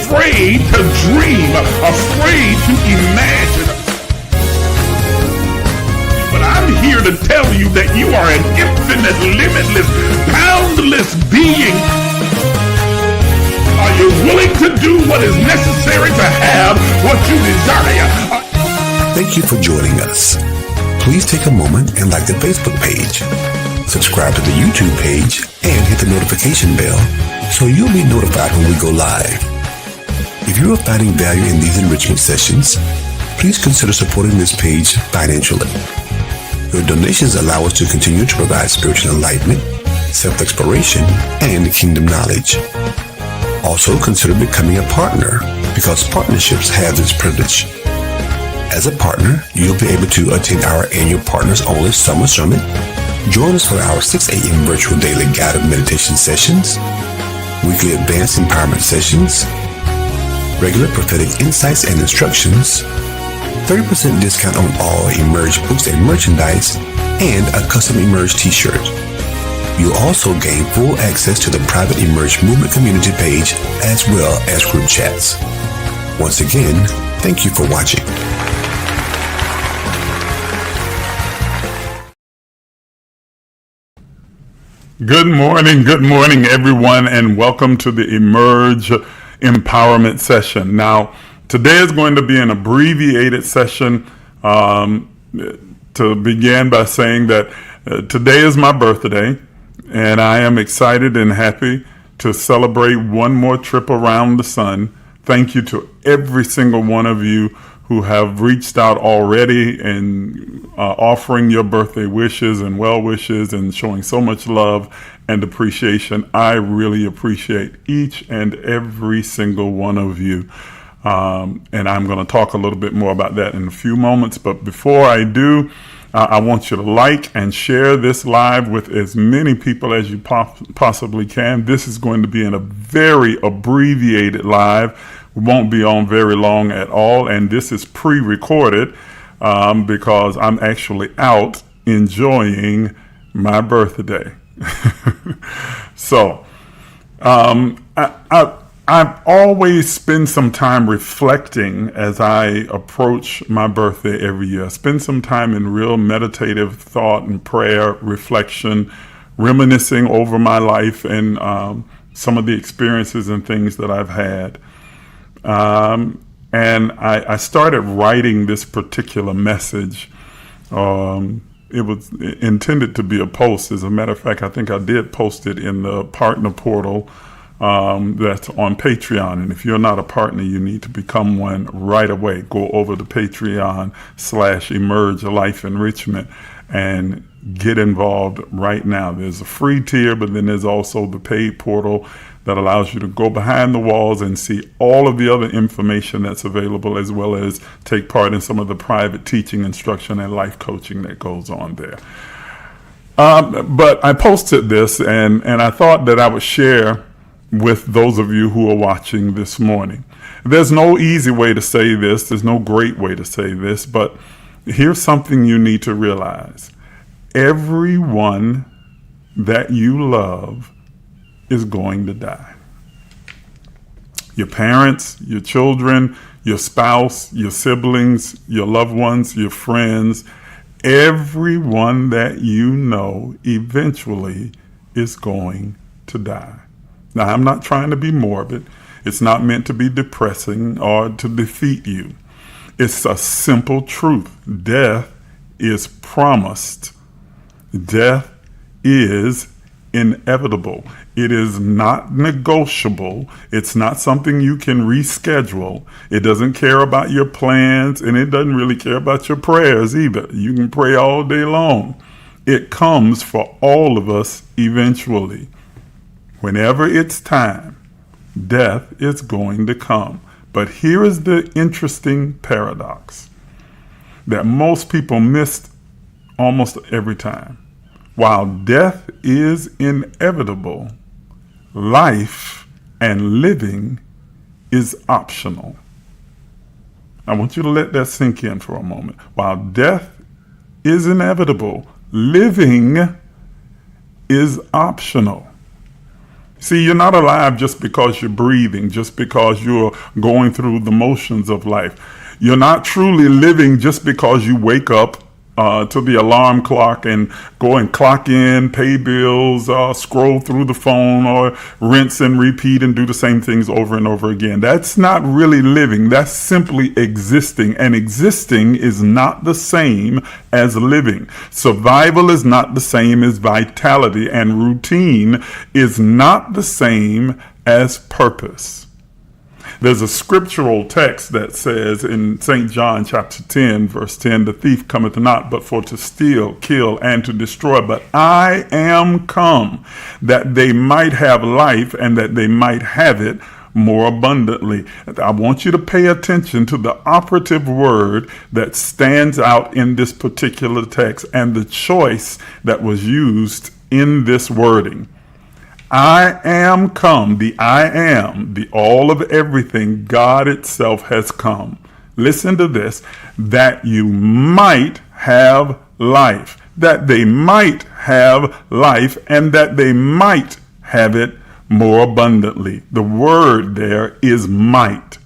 afraid to dream, afraid to imagine. But I'm here to tell you that you are an infinite, limitless, boundless being. Are you willing to do what is necessary to have what you desire? Thank you for joining us. Please take a moment and like the Facebook page. Subscribe to the YouTube page and hit the notification bell so you'll be notified when we go live. If you are finding value in these enrichment sessions, please consider supporting this page financially. Your donations allow us to continue to provide spiritual enlightenment, self-exploration, and kingdom knowledge. Also, consider becoming a partner because partnerships have this privilege. As a partner, you'll be able to attend our annual Partners Only Summer Summit, join us for our 6 a.m. virtual daily guided meditation sessions, weekly advanced empowerment sessions, regular prophetic insights and instructions, 30% discount on all Emerge books and merchandise, and a custom Emerge t-shirt. You'll also gain full access to the private Emerge movement community page as well as group chats. Once again, thank you for watching. Good morning, everyone, and welcome to the Emerge Empowerment Session. Now, today is going to be an abbreviated session to begin by saying that today is my birthday, and I am excited and happy to celebrate one more trip around the sun. Thank you to every single one of you who have reached out already and offering your birthday wishes and well wishes and showing so much love and appreciation. I really appreciate each and every single one of you. And I'm going to talk a little bit more about that in a few moments. But before I do, I want you to like and share this live with as many people as you possibly can. This is going to be in a very abbreviated live. We won't be on very long at all, and this is pre-recorded because I'm actually out enjoying my birthday. So I've always spent some time reflecting as I approach my birthday every year. I spend some time in real meditative thought and prayer, reflection, reminiscing over my life and some of the experiences and things that I've had. And I started writing this particular message. It was intended to be a post. As a matter of fact, I think I did post it in the partner portal that's on Patreon. And if you're not a partner, you need to become one right away. Go over to Patreon/Emerge Life Enrichment and get involved right now. There's a free tier, but then there's also the paid portal that allows you to go behind the walls and see all of the other information that's available, as well as take part in some of the private teaching, instruction, and life coaching that goes on there. But I posted this, and I thought that I would share with those of you who are watching this morning. There's no easy way to say this. There's no great way to say this, but here's something you need to realize. Everyone that you love is going to die. Your parents, your children, your spouse, your siblings, your loved ones, your friends, everyone that you know eventually is going to die. Now, I'm not trying to be morbid. It's not meant to be depressing or to defeat you. It's a simple truth. Death is promised. Death is inevitable. It is not negotiable. It's not something you can reschedule. It doesn't care about your plans, and it doesn't really care about your prayers either. You can pray all day long. It comes for all of us eventually. Whenever it's time, death is going to come. But here is the interesting paradox that most people miss almost every time. While death is inevitable, life and living is optional. I want you to let that sink in for a moment. While death is inevitable, living is optional. See, you're not alive just because you're breathing, just because you're going through the motions of life. You're not truly living just because you wake up to the alarm clock and go and clock in, pay bills, scroll through the phone, or rinse and repeat and do the same things over and over again. That's not really living. That's simply existing. And existing is not the same as living. Survival is not the same as vitality, and routine is not the same as purpose. There's a scriptural text that says in St. John chapter 10, verse 10, the thief cometh not but for to steal, kill, and to destroy. But I am come that they might have life, and that they might have it more abundantly. I want you to pay attention to the operative word that stands out in this particular text and the choice that was used in this wording. I am come, the I am, the all of everything, God itself has come. Listen to this, that you might have life, that they might have life, and that they might have it more abundantly. The word there is might.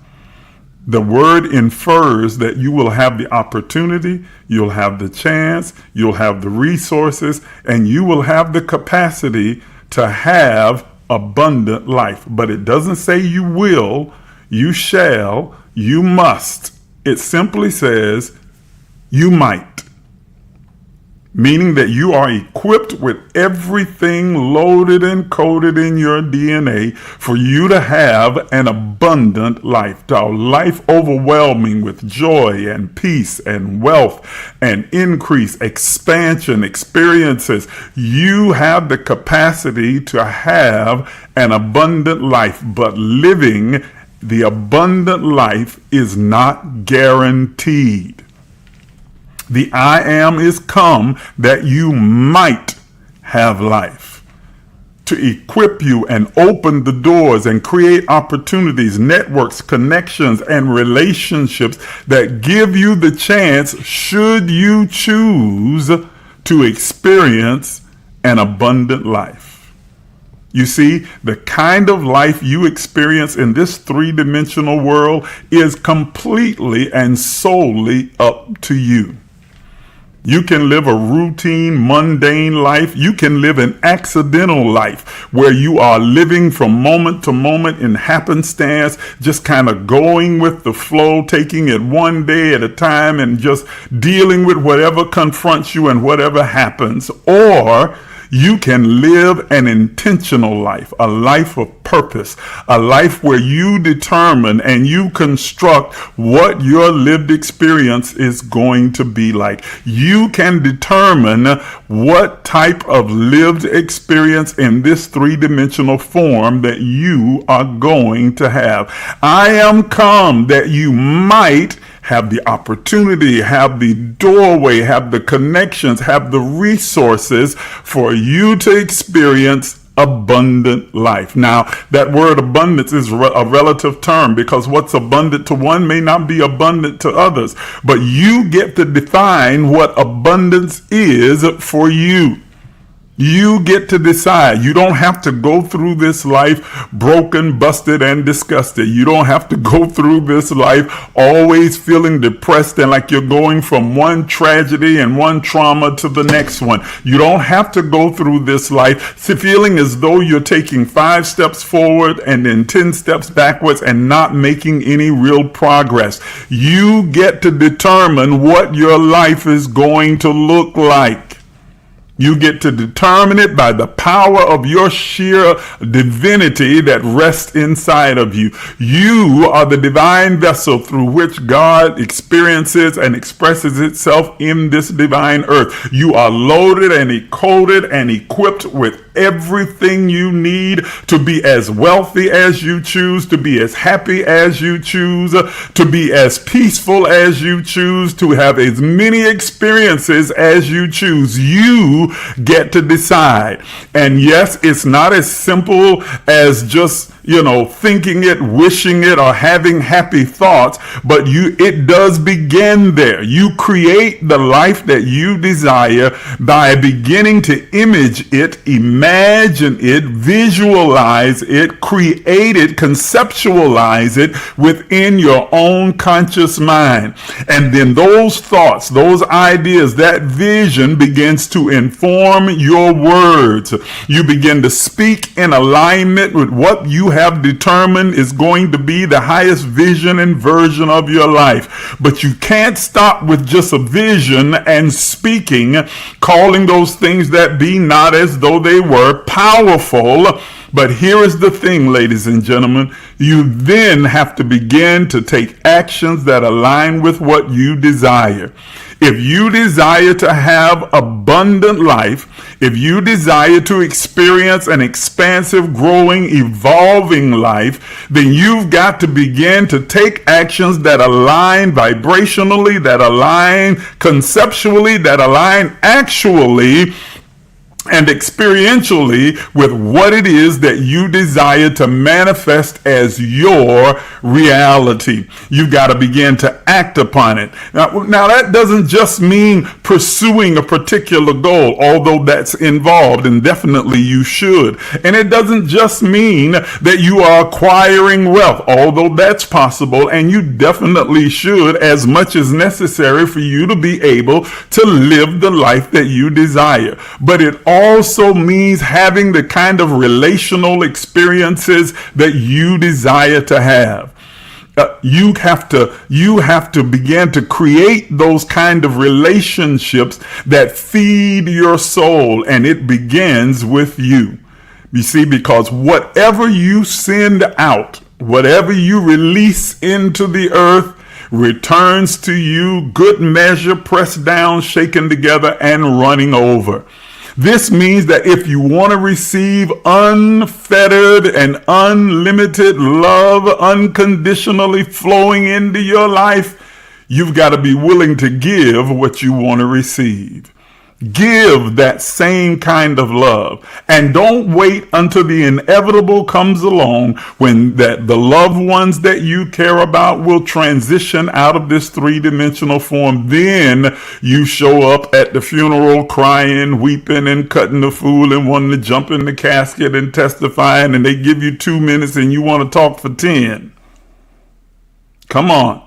The word infers that you will have the opportunity, you'll have the chance, you'll have the resources, and you will have the capacity to have abundant life. But it doesn't say you will, you shall, you must. It simply says you might. Meaning that you are equipped with everything loaded and coded in your DNA for you to have an abundant life, a life overwhelming with joy and peace and wealth and increase, expansion, experiences. You have the capacity to have an abundant life, but living the abundant life is not guaranteed. The I am is come that you might have life. To equip you and open the doors and create opportunities, networks, connections, and relationships that give you the chance, should you choose, to experience an abundant life. You see, the kind of life you experience in this three-dimensional world is completely and solely up to you. You can live a routine, mundane life. You can live an accidental life where you are living from moment to moment in happenstance, just kind of going with the flow, taking it one day at a time and just dealing with whatever confronts you and whatever happens. Or you can live an intentional life, a life of purpose, a life where you determine and you construct what your lived experience is going to be like. You can determine what type of lived experience in this three-dimensional form that you are going to have. I am come that you might have the opportunity, have the doorway, have the connections, have the resources for you to experience abundant life. Now, that word abundance is a relative term, because what's abundant to one may not be abundant to others, but you get to define what abundance is for you. You get to decide. You don't have to go through this life broken, busted, and disgusted. You don't have to go through this life always feeling depressed and like you're going from one tragedy and one trauma to the next one. You don't have to go through this life feeling as though you're taking 5 steps forward and then 10 steps backwards and not making any real progress. You get to determine what your life is going to look like. You get to determine it by the power of your sheer divinity that rests inside of you. You are the divine vessel through which God experiences and expresses itself in this divine earth. You are loaded and coded and equipped with everything you need to be as wealthy as you choose, to be as happy as you choose, to be as peaceful as you choose, to have as many experiences as you choose. You get to decide. And yes, it's not as simple as just thinking it, wishing it, or having happy thoughts, but it does begin there. You create the life that you desire by beginning to image it, imagine it, visualize it, create it, conceptualize it within your own conscious mind. And then those thoughts, those ideas, that vision begins to inform your words. You begin to speak in alignment with what you have determined is going to be the highest vision and version of your life. But you can't stop with just a vision and speaking, calling those things that be not as though they were, powerful. But here is the thing, ladies and gentlemen, you then have to begin to take actions that align with what you desire. If you desire to have abundant life, if you desire to experience an expansive, growing, evolving life, then you've got to begin to take actions that align vibrationally, that align conceptually, that align actually and experientially with what it is that you desire to manifest as your reality. You've got to begin to act upon it. Now that doesn't just mean pursuing a particular goal, although that's involved, and definitely you should. And it doesn't just mean that you are acquiring wealth, although that's possible, and you definitely should, as much as necessary for you to be able to live the life that you desire. But it also means having the kind of relational experiences that you desire to have. You have to begin to create those kind of relationships that feed your soul, and it begins with you. You see, because whatever you send out, whatever you release into the earth, returns to you, good measure, pressed down, shaken together, and running over. This means that if you want to receive unfettered and unlimited love unconditionally flowing into your life, you've got to be willing to give what you want to receive. Give that same kind of love, and don't wait until the inevitable comes along when the loved ones that you care about will transition out of this three-dimensional form. Then you show up at the funeral crying, weeping, and cutting the fool and wanting to jump in the casket and testifying, and they give you 2 minutes and you want to talk for 10. Come on.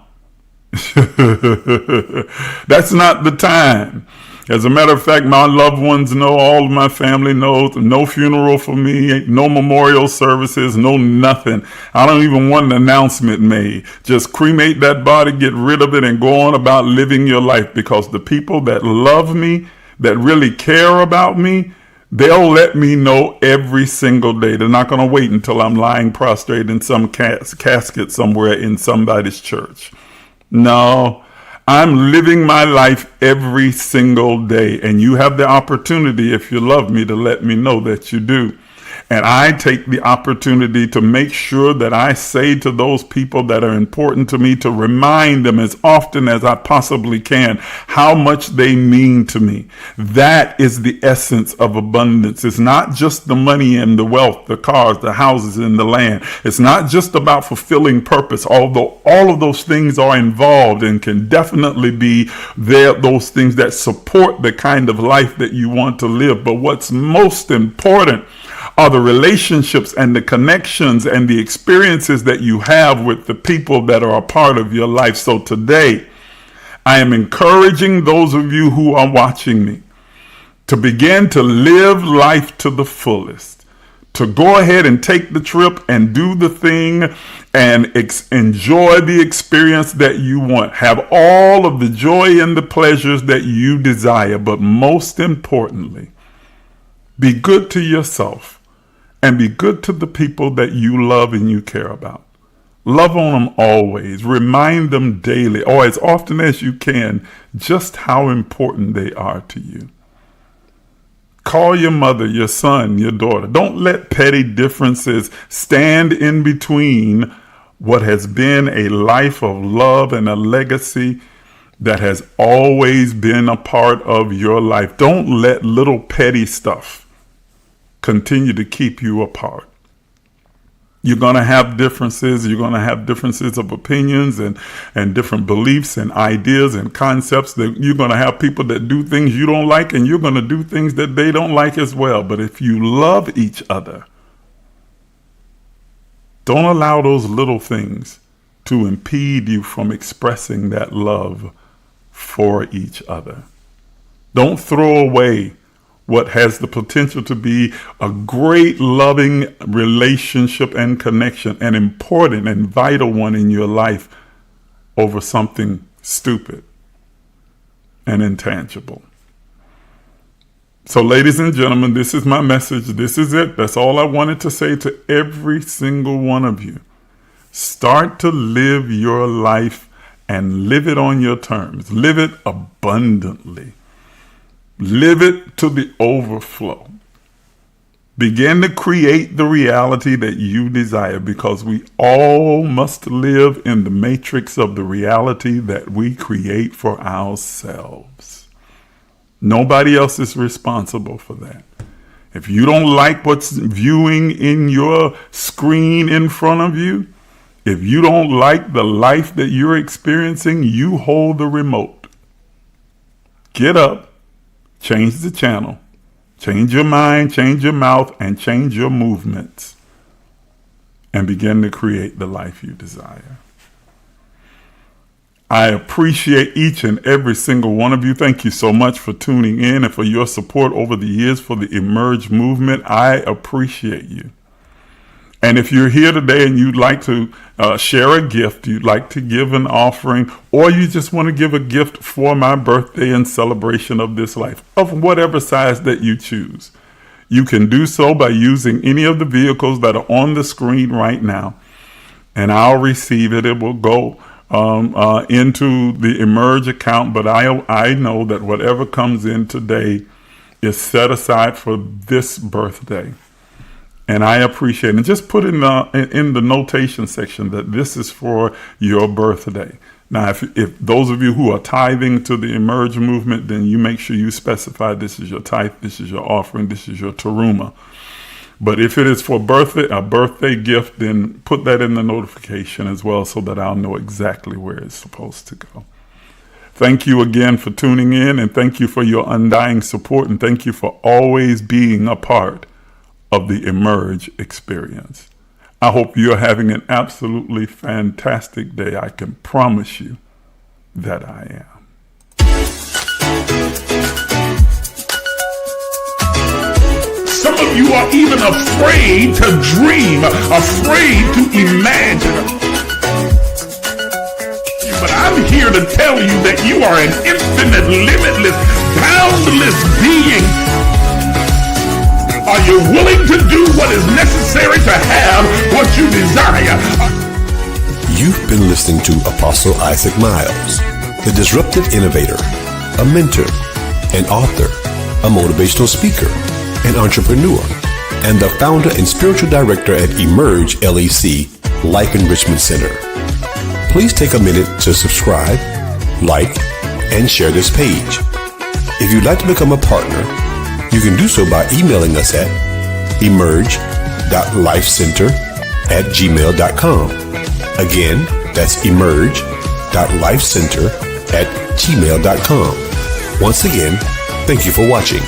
That's not the time. As a matter of fact, my loved ones know, all of my family knows, no funeral for me, no memorial services, no nothing. I don't even want an announcement made. Just cremate that body, get rid of it, and go on about living your life, because the people that love me, that really care about me, they'll let me know every single day. They're not going to wait until I'm lying prostrate in some casket somewhere in somebody's church. No. I'm living my life every single day, and you have the opportunity, if you love me, to let me know that you do. And I take the opportunity to make sure that I say to those people that are important to me, to remind them as often as I possibly can how much they mean to me. That is the essence of abundance. It's not just the money and the wealth, the cars, the houses, and the land. It's not just about fulfilling purpose, although all of those things are involved and can definitely be there, those things that support the kind of life that you want to live. But what's most important are the relationships and the connections and the experiences that you have with the people that are a part of your life. So today, I am encouraging those of you who are watching me to begin to live life to the fullest, to go ahead and take the trip and do the thing and enjoy the experience that you want. Have all of the joy and the pleasures that you desire. But most importantly, be good to yourself. And be good to the people that you love and you care about. Love on them always. Remind them daily, or as often as you can, just how important they are to you. Call your mother, your son, your daughter. Don't let petty differences stand in between what has been a life of love and a legacy that has always been a part of your life. Don't let little petty stuff continue to keep you apart. You're going to have differences. You're going to have differences of opinions and different beliefs and ideas and concepts. That you're going to have people that do things you don't like, and you're going to do things that they don't like as well. But if you love each other, don't allow those little things to impede you from expressing that love for each other. Don't throw away what has the potential to be a great loving relationship and connection, an important and vital one in your life, over something stupid and intangible. So ladies and gentlemen, this is my message. This is it. That's all I wanted to say to every single one of you. Start to live your life and live it on your terms. Live it abundantly. Live it to the overflow. Begin to create the reality that you desire, because we all must live in the matrix of the reality that we create for ourselves. Nobody else is responsible for that. If you don't like what's viewing in your screen in front of you, if you don't like the life that you're experiencing, you hold the remote. Get up. Change the channel, change your mind, change your mouth, and change your movements, and begin to create the life you desire. I appreciate each and every single one of you. Thank you so much for tuning in and for your support over the years for the Emerge movement. I appreciate you. And if you're here today and you'd like to share a gift, you'd like to give an offering, or you just want to give a gift for my birthday in celebration of this life, of whatever size that you choose, you can do so by using any of the vehicles that are on the screen right now. And I'll receive it. It will go into the Emerge account. But I know that whatever comes in today is set aside for this birthday. And I appreciate it. And just put in the notation section that this is for your birthday. Now, if those of you who are tithing to the Emerge movement, then you make sure you specify this is your tithe, this is your offering, this is your teruma. But if it is for a birthday gift, then put that in the notification as well, so that I'll know exactly where it's supposed to go. Thank you again for tuning in, and thank you for your undying support, and thank you for always being a part of the Emerge experience. I hope you're having an absolutely fantastic day. I can promise you that I am. Some of you are even afraid to dream, afraid to imagine. But I'm here to tell you that you are an infinite, limitless, boundless being. Are you willing to do what is necessary to have what you desire? You've been listening to Apostle Isaac Miles, the disruptive innovator, a mentor, an author, a motivational speaker, an entrepreneur, and the founder and spiritual director at emergelec Life Enrichment Center. Please take a minute to subscribe, like, and share this page. If you'd like to become a partner, you can do so by emailing us at emerge.lifecenter@gmail.com. Again, that's emerge.lifecenter@gmail.com. Once again, thank you for watching.